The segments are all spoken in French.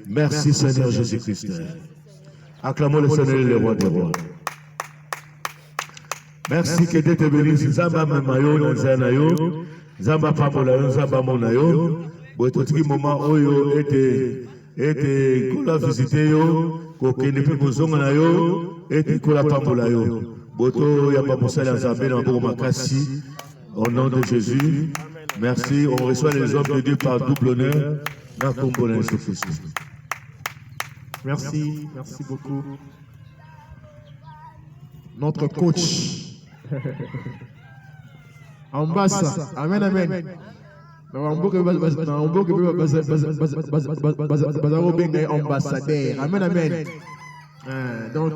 Merci Seigneur Jésus-Christ. Acclamons le Seigneur, le roi des rois. Merci que Dieu te bénisse. Zamba Memayo, Nanzanayo, Zamba Pamolayo, Zamba Monayo. Bototiki moment oyo était kola visiter yo, kokende pe kozonga na yo, était kola pambola yo. Boto ya pamosala nzambe na maboko makasi. Au nom de Jésus, merci. On reçoit les hommes de Dieu par double honneur. Merci, merci beaucoup. Notre coach. Ambassa. Amen, amen. Ambassadeur. Amen, amen. Donc,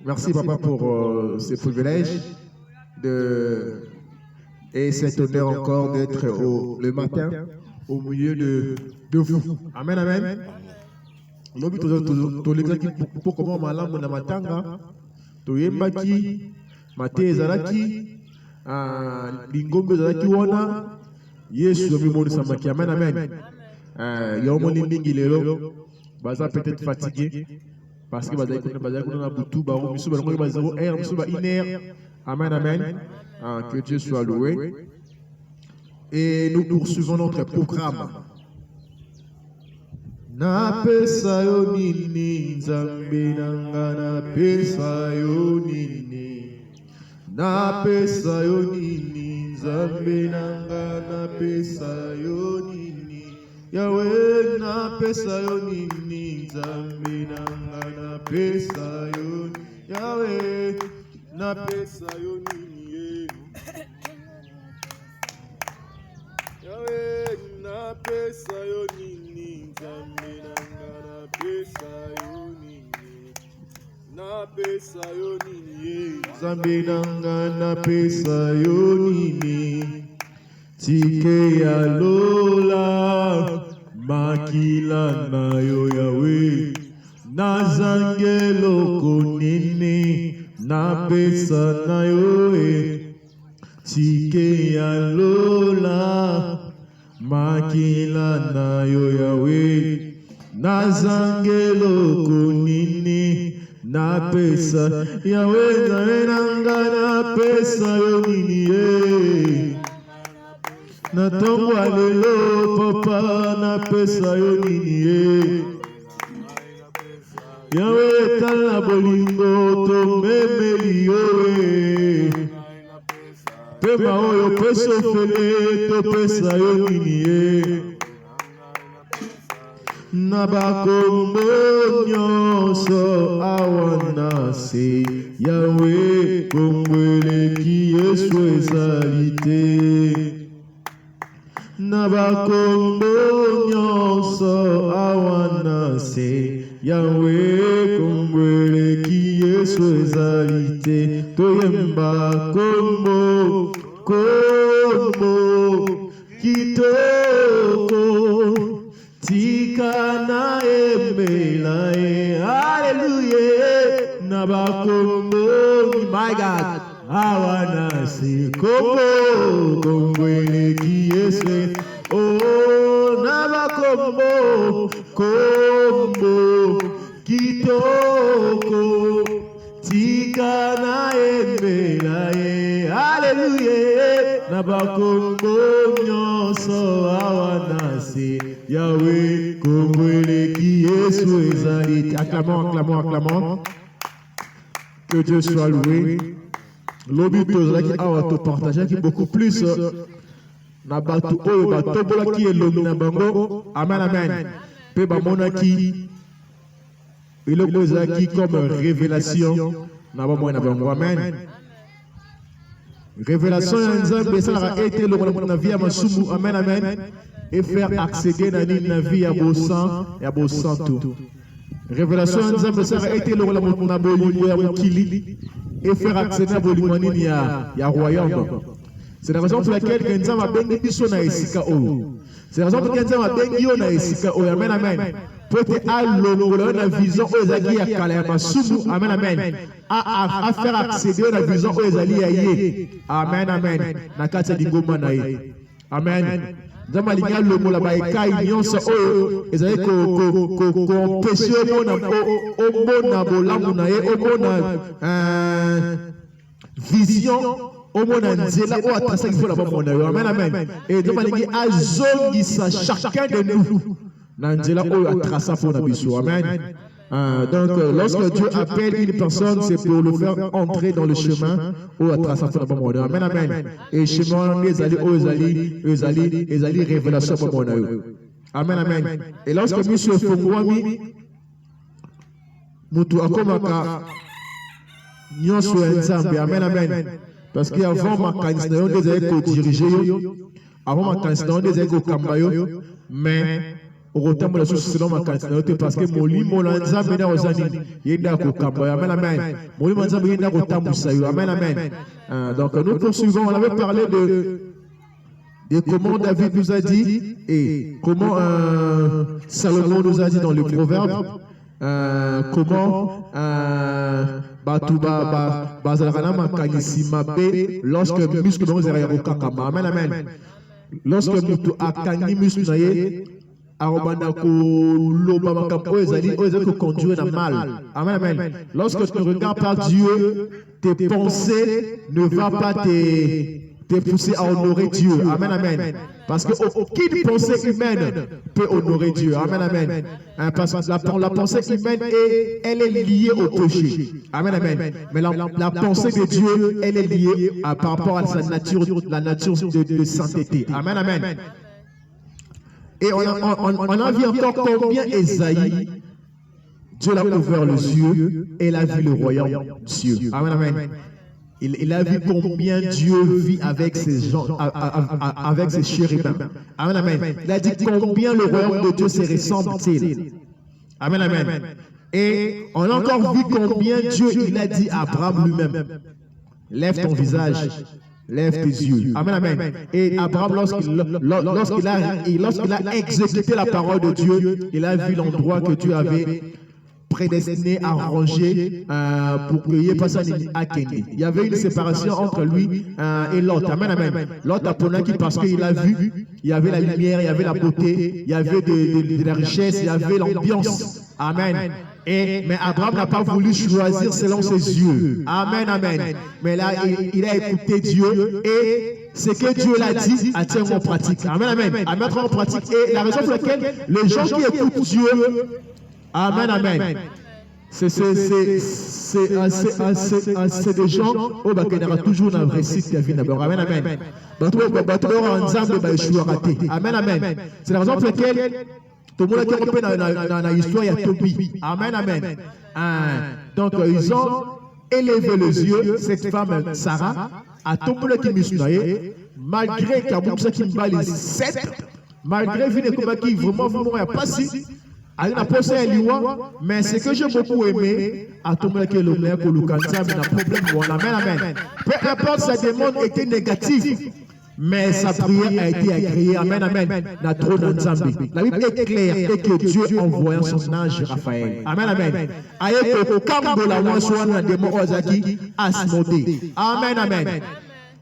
merci papa pour ce privilège et cet honneur encore d'être le matin au milieu de vous. Amen, amen. Lobi to l'exaki pour comment malamu na matanga to yembaki mate zaraki lingombe zaraki wana Yesu mimoni samaki. Amen, amen. Yomoni mingi lelo baza peut-être fatigué parce que baza kuna na butu ba misu ba ngo ba 0 heure misu ba 1 heure. Amen, amen. Que Dieu soit loué. Et nous poursuivons notre programme. Na pesa yo nini nzambe nanga na pesa yo nini. Na pesa yo nini nzambe nanga na pesa yo nini. Yahweh na pesa yo nini nzambe nanga na pesa yo nini. Yahweh na pesa yo nini. Yahweh na pesa yo nini nzambe nanga na pesa yo nini. Na pesa yo nini nzambe nanga na pesa yo nini. Tike ya lola makila na yo Yahweh. Nazangelo konini na pesa na yo Tike ya lola makila na yo Yahweh. Nazangelo konini na pesa Yahweh nanga na pesa yo nini na tongo alelo papa na pesa yo nini Yahweh tala bolingo to memeli yo pema oyo peso fele to pesa yo nini na bakombo nyonso awana se Yahweh kombweleki Yesu ezali te. Na bakombo nyonso awana se Yahweh kombweleki Yesu ezali te. Toyemba kombo kitoko tika na emela hallelujah. Na bakombo my God awana se kombweleki Yesu. Oh na bakombo kitoko tika na emela hallelujah. Na bakombo nyonso awana se Yahweh kombweleki Yesu ezali. Acclamons, acclamons, acclamons. Que Dieu soit loué. Lobi tozalaki awa to partager qui beaucoup plus na batu oyo batobola ki elongi na bango. Amen, amen. Pe bamonaki eloko ezalaki comme révélation na bamoi na bango. Amen. Révélation ya Nzambe esalaka ete elongo na vie ya masumu. Amen, amen. Et faire accéder na nini na vie ya bosan tout. Révélation ya Nzambe esalaka ete elongo na bolingo ya mokili et faire accéder na bolingo nini ya royaume. C'est la raison pour laquelle Nzambe abengi biso na esika oyo. C'est la raison pour laquelle Nzambe abengi yo na esika oyo. Amen, amen. Peut alongola na vision oyo ezali ya kala ya masumu. Amen, amen. A faire accéder na vision oyo ezali ya ye. Amen, amen. Na kati ya lingomba na ye. Amen. Zamalinga le mot là-bas et kai nyonso oyo ezali ko empêcher au mona bolamu na ye au mona vision au mona nzela o atrasa qu'il faut là-bas mona yo amen amen et zamalingi azongisa chacun de nous na nzela oyo atrasa pour na biso amen. Donc, lorsque Dieu appelle une personne, c'est pour le faire entrer dans le chemin où à tracer la bonne. Amen, amen. Et chemin, les alliés, révélation pour mon. Amen, amen. Et lorsque Monsieur Fongwami, Moutou Akomaka, Nyonso Nzambe, amen, amen. Parce qu'avant ma candidature, des échos dirigés, avant ma candidature, des échos Kambayo, mais autant la chose selon ma candidature parce que Moli Molanza Mena Ozani Yenda Kokamba amen amen Moli Molanza Yenda Kotambusayo amen amen. Donc nous poursuivons, on avait parlé de comment David nous a dit et comment Salomon nous a dit dans le proverbe comment Batuba Bazalana Makanisi Mabe lorsque muscle dans les Kokamba amen amen lorsque nous akangi muscle naye conduire dans mal. Amen, amen. Lorsque tu regardes par Dieu, tes pensées ne vont pas te pousser à honorer Dieu. Amen, amen. Parce qu'aucune pensée humaine peut honorer Dieu. Amen, amen. Parce que la pensée humaine, elle est liée au péché. Amen, amen. Mais la pensée de Dieu, elle est liée par rapport à sa nature, la nature de sainteté. Amen, amen. Et on a vu encore combien Esaïe, Dieu l'a ouvert les yeux et il a vu le royaume Dieu. Amen, amen. Il a vu combien Dieu vit avec ses gens, avec ses chérubins. Amen, amen. Il a dit combien le royaume de Dieu se ressemble-t-il. Amen, amen. Et on a encore vu combien Dieu, il a dit à Abraham lui-même, lève ton visage. Lève tes yeux. Amen, amen. Et Abraham, lorsqu'il a exécuté la parole de Dieu, il a vu l'endroit que Dieu avait prédestiné à ranger pour qu'il n'y ait pas ça à Kendi. Il y avait une séparation entre lui et Lot. Amen, amen. Lot a Ponaki parce qu'il a vu, il y avait la lumière, il y avait la beauté, il y avait de la richesse, il y avait l'ambiance. Amen. Mais Abraham n'a pas voulu choisir selon ses yeux. Amen, amen. Mais là, il a écouté Dieu et ce que Dieu l'a dit à tirer en pratique. Amen, amen. À mettre en pratique. Et la raison pour laquelle les gens qui écoutent Dieu, amen, amen. C'est des gens qui ont toujours un récit de la vie. Amen, amen. Amen, amen. C'est la raison pour laquelle tout le monde qui est dans l'histoire, il y a Tobi. Amen, amen. Donc, ils ont élevé les yeux, cette femme, Sarah, à tout le monde qui est malgré qu'il y a beaucoup qui bat les 7, malgré qu'il vraiment pas si. Il a posé un liwa, mais ce que j'ai beaucoup aimé, à tout le monde qui est le maire, pour le cancer, mais il y a un problème. Amen, amen. Peu importe, sa demande était négative. Mais sa prière a été agréée. Amen, amen. La Bible est claire et que Dieu envoie son ange Raphaël. Amen, amen. Amen, amen.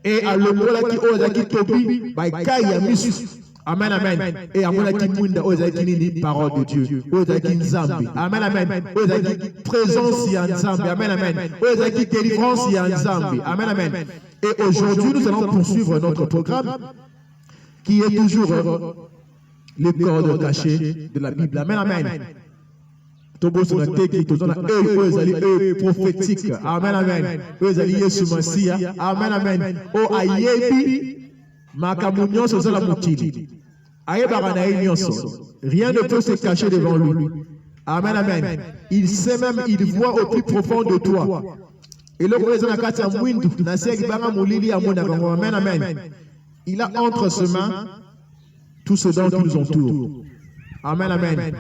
Et à l'ombre qui ozaki tobi, baikaya misu. Amen, amen. Et à mon qui munda ozaki nini parole de Dieu. Ozaki nzambi. Amen, amen. Ozaki présence y nzambi. Amen, amen. Ozaki délivrance y nzambi. Amen, amen. Et aujourd'hui, nous allons poursuivre notre programme qui est toujours le corps caché de la Bible. Amen, amen. Tobo sur la tête qui eux prophétique. Amen, amen. Eux allient Yesu Massia. Amen, amen. Oh ayebi makamunyon c'est la moutili. Ayebara nyonso. Rien ne peut se cacher devant lui. Amen, amen. Il sait même, il voit au plus profond de toi. Et le président amen, amen. Il a entre ses mains tout ce dont qui nous entoure. Amen, amen.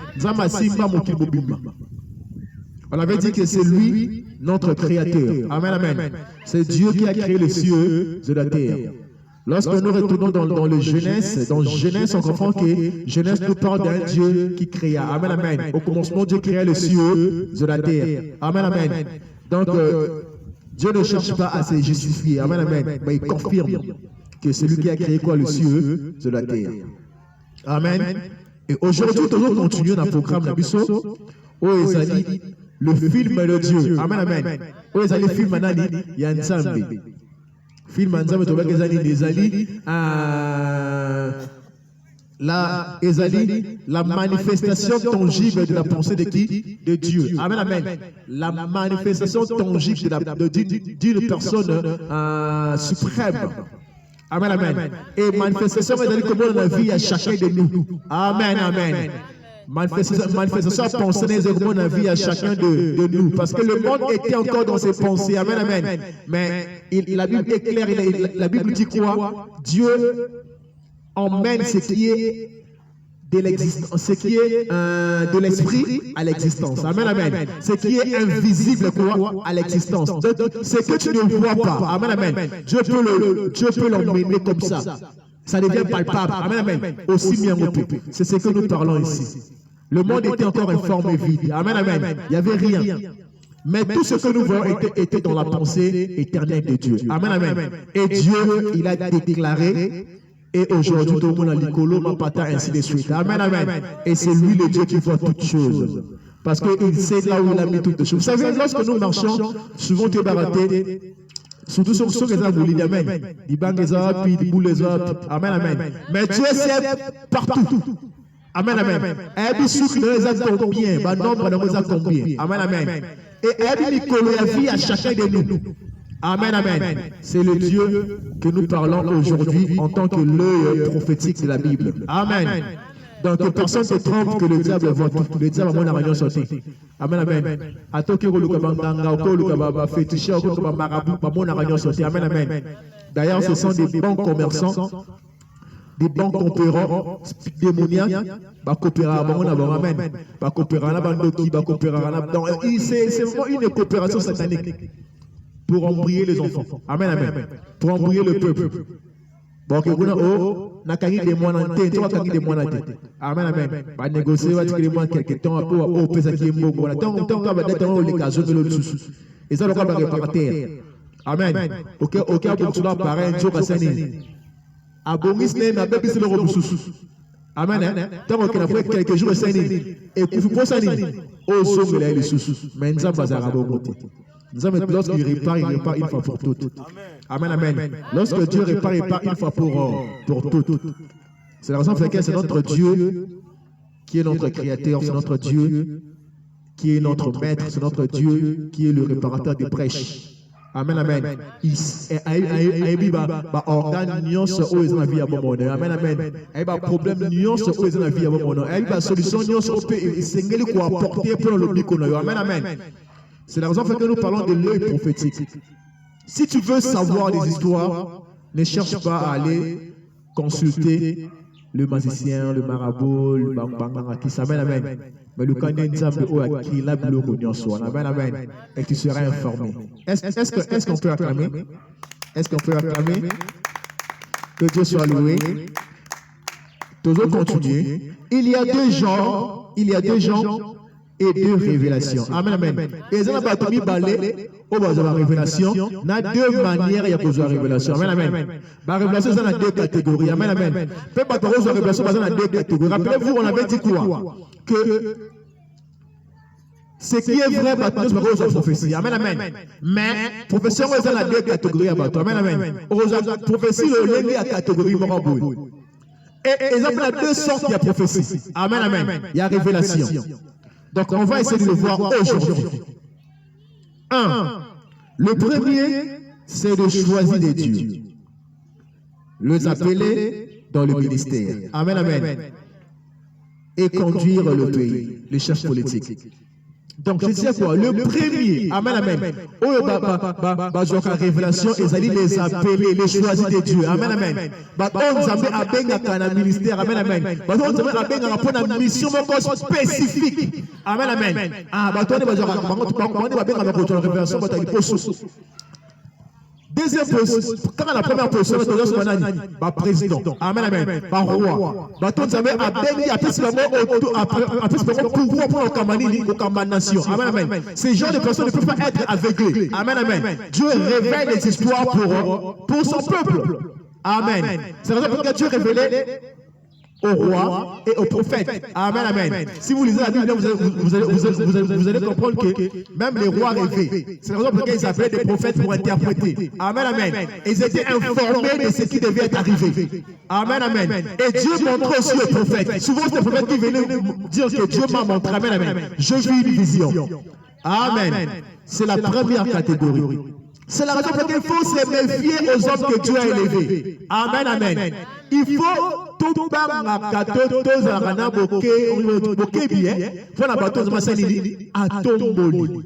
On avait dit que c'est lui, notre créateur. Amen, amen. C'est Dieu qui a créé les cieux et la terre. Lorsque nous retournons dans le Genèse, dans Genèse, on comprend que Genèse nous parle d'un Dieu qui créa. Amen, amen. Au commencement, Dieu créa les cieux et la terre. Amen, amen. Donc, Dieu ne cherche pas à se justifier. Amen, amen. Mais il confirme que c'est lui qui a créé quoi, les cieux et la terre. Amen. Et aujourd'hui, nous continuons dans le programme de Bisso. Le film de Dieu. Amen, amen. Où est le film de Yanzambi? Film de Yanzambi, la manifestation tangible de la pensée de qui? De Dieu. Amen, amen. La manifestation tangible d'une personne suprême. Amen, amen. Et manifestation, comment on a vu à chacun de nous. Amen, amen. Manifestation pensée comment on a vu à chacun de nous. Parce que le monde était encore dans ses pensées. Amen, amen. Mais la Bible est claire. La Bible dit quoi? Dieu emmène ce qui est de l'existence, ce qui est de l'esprit à l'existence. Amen, amen. Ce qui est invisible quoi à l'existence. Ce que tu ne vois pas. Amen, amen. Dieu peut l'emmener comme ça. Ça devient palpable. Amen, amen. Aussi bien au peuple. C'est ce que nous parlons ici. Le monde était encore informé vide. Amen, amen. Il n'y avait rien. Mais tout ce que nous voyons était dans la pensée éternelle de Dieu. Amen, amen. Et Dieu, il a déclaré. Et aujourd'hui, tout le monde a l'icolo, ma pata, ainsi de suite. Amen, amen. Et c'est lui le Dieu qui voit toutes choses. Parce qu'il sait là où il a mis toutes choses. Vous savez, lorsque nous marchons, souvent tu es baraté, surtout sur ceux qui ont voulu, amen. Ils bangent les autres, puis ils boulent les autres. Amen, amen. Mais Dieu sait partout. Amen, amen. Et puis, ceux qui nous ont combien, bah, nombre nous a combien. Amen, amen. Et puis, l'icolo, la vie à chacun de nous. Amen, amen. C'est le Dieu que nous parlons aujourd'hui en tant que l'œil prophétique de la Bible. Amen. Donc personne ne se trompe que le diable voit tout. Le diable a mon argent sorti. Amen, amen. Amen, amen. D'ailleurs, ce sont des bons commerçants, des bons compérants démoniaques. C'est vraiment une coopération satanique. Pour embrouiller les enfants. Amen, amen. Pour embrouiller le peuple. Bon, que vous n'avez des mois en tête, des mois en tête. Amen, amen. Va négocier, va tirer moins quelques temps, pour peser qui est mot. Tant qu'on va d'être l'occasion de l'autre sous. Et ça, on va répartir. Amen. Ok, pour cela, pareil, un jour à Séné. À Boris, mais ma bébé, c'est le robot sous. Amen. Tant qu'on a fait quelques jours à Séné. Et pour vous, Séné, au son, il a les sous. Mais nous avons un robot. Lorsqu'il répare une fois pour toutes. Amen, amen. Lorsque Dieu répare une fois pour toutes. C'est la raison pour laquelle c'est notre Dieu qui est notre créateur, c'est notre Dieu qui est notre maître, c'est notre Dieu qui est le réparateur des brèches. Amen, amen. Il organe nuance où ils ont la vie à bon moment. Amen, amen. Il y a problème nuance où ils ont la vie à bon moment. Il y a solution nuance où c'est quoi apporter pour le public. Amen, amen. C'est la raison pour laquelle nous parlons de l'œil prophétique. Si tu veux savoir des histoires, ne cherche pas à aller consulter le magicien, le marabout, le bang qui s'amène, amen. Mais le candidat qui l'a le rognon soit, amen, amen. Et tu seras informé. Est-ce qu'on peut acclamer? Est-ce qu'on peut acclamer? Que Dieu soit loué. Toujours continuer. Il y a deux genres et deux révélations. Amen, amen. Et ça n'a pas tout mis balai au bas de la révélation. Il y a deux manières de poser la révélation. Amen, amen. La révélation, ça a deux catégories. Amen, amen. Peut pas poser la révélation, ça a deux catégories. Rappelez-vous, on avait dit quoi? Que ce qui est vrai, maintenant, c'est pas prophétie. Amen, amen. Mais, prophétie, on a deux catégories. Amen, amen. Prophétie, le lien à catégorie marabout. Et ils appellent deux sortes de prophétie. Amen, amen. Il y a révélation. Donc, on va essayer de le voir aujourd'hui. Le premier, c'est de choisir des dieux. Les appeler dans le ministère. Amen, amen. Et conduire le pays, les chefs politiques. Donc, je disais quoi? Le premier, amen, amen. Oh, la révélation, ils allaient les appeler, les choisir des dieux. Amen, amen. On s'appelle à un ministère. Amen, amen. On s'appelle à une mission spécifique. Amen, amen. Ah, on deuxième position, quand la première position, c'est président. Amen, amen. Par roi. On s'appelle à pouvoir pour le nation. Amen, amen. Ces gens de personnes ne peuvent pas être aveuglés. Amen, amen. Dieu révèle les histoires pour son peuple. Amen. C'est la raison pour laquelle Dieu révélait au roi et aux prophètes. Amen, amen. Si vous lisez la Bible, vous allez comprendre que même les rois rêvaient. C'est la raison pour laquelle ils appelaient des prophètes pour interpréter. Amen, amen. Et ils étaient informés de ce qui devait être arrivé. Amen, amen. Et Dieu montrait aussi aux prophètes. Souvent, c'est les prophètes qui venaient dire que Dieu m'a montré. Amen, amen. Je vis une vision. Amen. C'est la première catégorie. C'est la raison pour laquelle il faut se méfier aux hommes que Dieu a élevés. Amen, amen. Il faut tout bagato tozalana boke bien. Faut la bateau de Massanini à tomboli.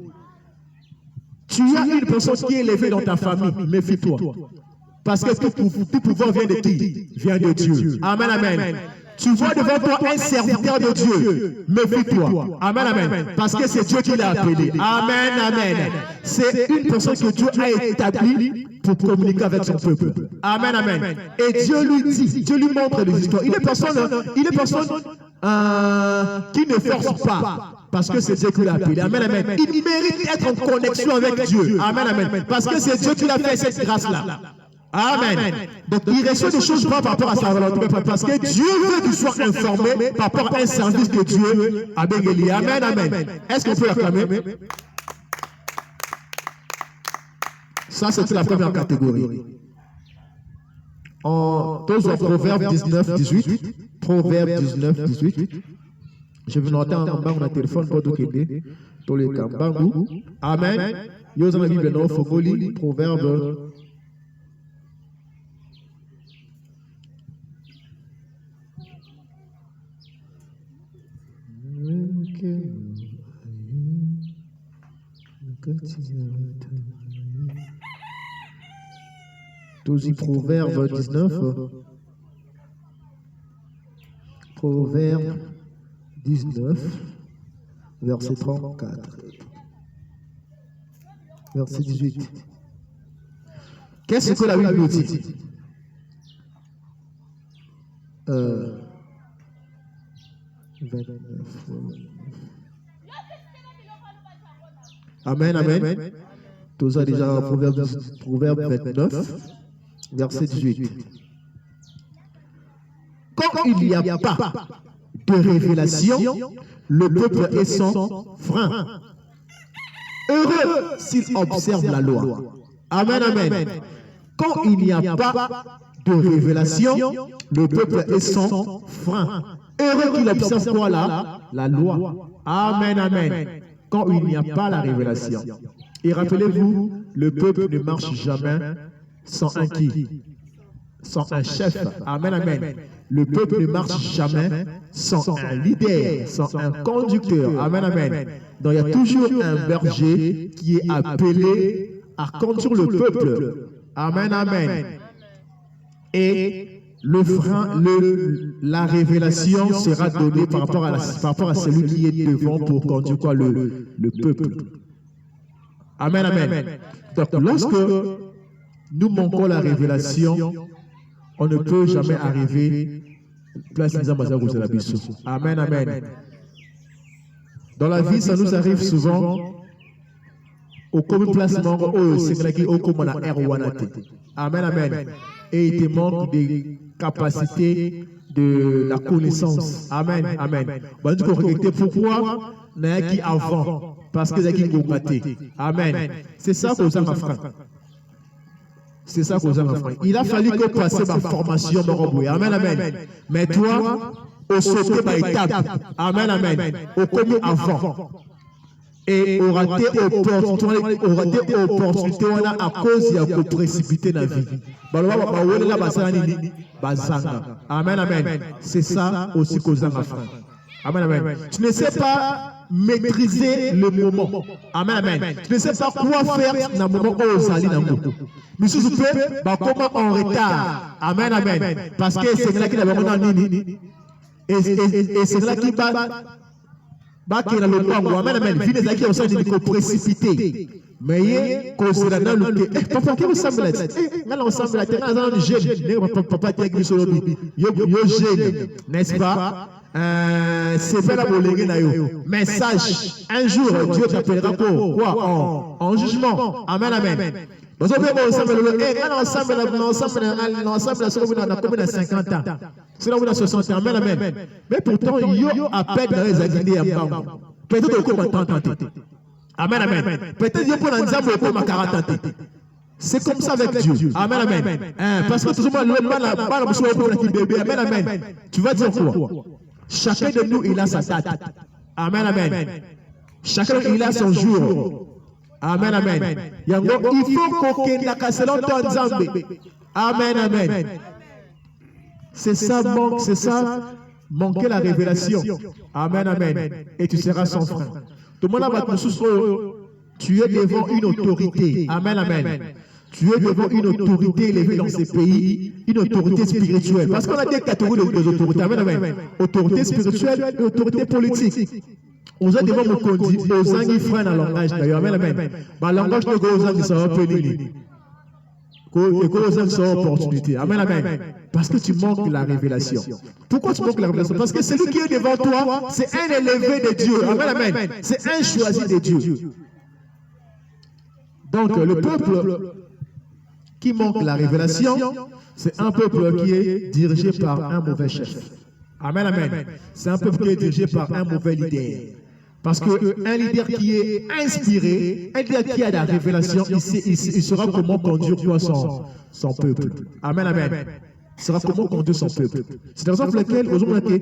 Tu as une personne qui est élevée dans ta famille, méfie-toi. Parce que tout pouvoir vient de qui? Vient de Dieu. Amen, amen. Tu vois devant toi un serviteur de Dieu, méfie-toi. Amen, amen. Parce que c'est Dieu qui l'a appelé. Amen, amen. C'est une personne que Dieu a établie pour communiquer avec son peuple. Amen, amen. Et Dieu lui dit, Dieu lui montre les histoires. Il est personne qui ne force pas. Parce que c'est Dieu qui l'a appelé. Amen, amen. Il mérite d'être en connexion avec Dieu. Amen, amen. Parce que c'est Dieu qui l'a fait cette grâce-là. Amen. Donc il reçoit des choses pas par rapport à sa volonté, parce que Dieu veut qu'il soit informé par rapport à un service que Dieu a béni. Amen, amen. Est-ce qu'on peut l'acclamer? Ça, c'est la première catégorie. En Proverbe 19, 18. Proverbe 19, 18. Je vais noter en bas mon téléphone pour tout aider. Tous les Kambangou. Amen. Yo dans la Bible, non, Fogoli, Proverbe. Tous Proverbe 19. Proverbe 19, verset 34. Verset 18. Qu'est-ce que la Bible dit? Amen, amen. Tout ça déjà Proverbe 29, verset 18. Quand il n'y a pas de révélation, le peuple est sans frein. Heureux s'il observe la loi. Amen, amen. Quand il n'y a pas de révélation, le peuple est sans frein. Heureux qu'il observe quoi là? La loi. Amen, amen. Quand il n'y a pas la révélation. Et rappelez-vous, le peuple ne marche jamais sans un qui? Sans un chef. Amen, amen. Le peuple ne marche jamais sans un leader, sans un conducteur. Amen, amen. Donc il y a toujours un berger qui est appelé à conduire le peuple. Amen, amen. Et le frein, la révélation sera donnée par rapport à celui qui est devant pour conduire quoi, le peuple. Amen, amen. Donc lorsque nous manquons la révélation, on ne peut jamais arriver place des ambassadeurs de la Bissou. Amen, amen. Dans la vie, ça nous arrive souvent au commun placement au Sénégal au commun à Erwanate. Amen, amen. Et il te manque des capacités de la connaissance. Amen, amen. Bon, du coup, regardez pourquoi n'a qui avant parce que qui gomaté. Amen. C'est ça que vous avez fait. C'est ça que vous avez fait. Il a fallu que passer ma formation Moroboué. Amen, amen. Mais toi, au sauté par étape. Amen, amen. Au commis avant. Et on raté opportunité à cause de la précipité dans la vie. Amen, amen. C'est ça aussi que vous avez fait. Amen, amen. Tu ne sais pas maîtriser le moment. Amen, amen. Tu ne sais pas quoi faire dans le moment où vous allez dans le moment. Mais si vous pouvez, comment en retard. Amen, amen. Parce que c'est là qui est vraiment nini. Et c'est là qui va qui est dans le temps. Amen, amen. Vie des acquis, on sait qu'il faut précipiter. Mais concernant le papa, qui ressemble à ça? Là, on semble à terre dans le jeune. Papa, qui est sur le jeune, n'est-ce pas? C'est fait la bolégue mais sache, un jour Dieu t'appellera pour quoi? En jugement. Amen, amen. Nous sommes ensemble, ensemble, 50 ans. C'est là où on a 60 ans. Amen, amen. Mais pourtant, il y a à peine dans les Guinée à Bambo. Peut-être qu'on va tenter. Amen, amen. Peut-être qu'il y a pour l'ensemble au ma 40 ans. C'est comme ça avec Dieu. Amen, amen. Parce que tout le monde, amen, amen. Tu vas dire quoi? Chacun de nous, il a sa date. Amen, amen. Chacun, il a son jour. Amen, amen. Il faut qu'on ait Amen, amen. C'est ça, manquer la révélation. Amen, amen. Et tu seras sans frein. Tout le monde va tu es devant une autorité. Amen, amen. Tu es devant une autorité élevée dans ces pays, une autorité spirituelle. Parce qu'on a des catégories d'autorité. Amen, amen. Autorité spirituelle et autorité politique. On a devant mon conduit, aux anges frères dans le langage d'ailleurs. Amen, amen. Le langage de Gozan, ça va pénir. Et Gozan, ça opportunité. Amen, amen. Parce que tu manques la révélation. Pourquoi tu manques la révélation? Parce que celui qui est devant toi, c'est un élevé de Dieu. Amen, amen. C'est un choisi de Dieu. Donc, le peuple qui manque la révélation, c'est un peuple qui est dirigé par un mauvais chef. Amen, amen. C'est un peuple qui est dirigé par un mauvais leader. Parce qu'un leader qui est inspiré, un leader qui a la révélation, il saura comment conduire son peuple. Amen, amen. Il saura comment conduire son peuple. C'est la raison pour laquelle, aujourd'hui,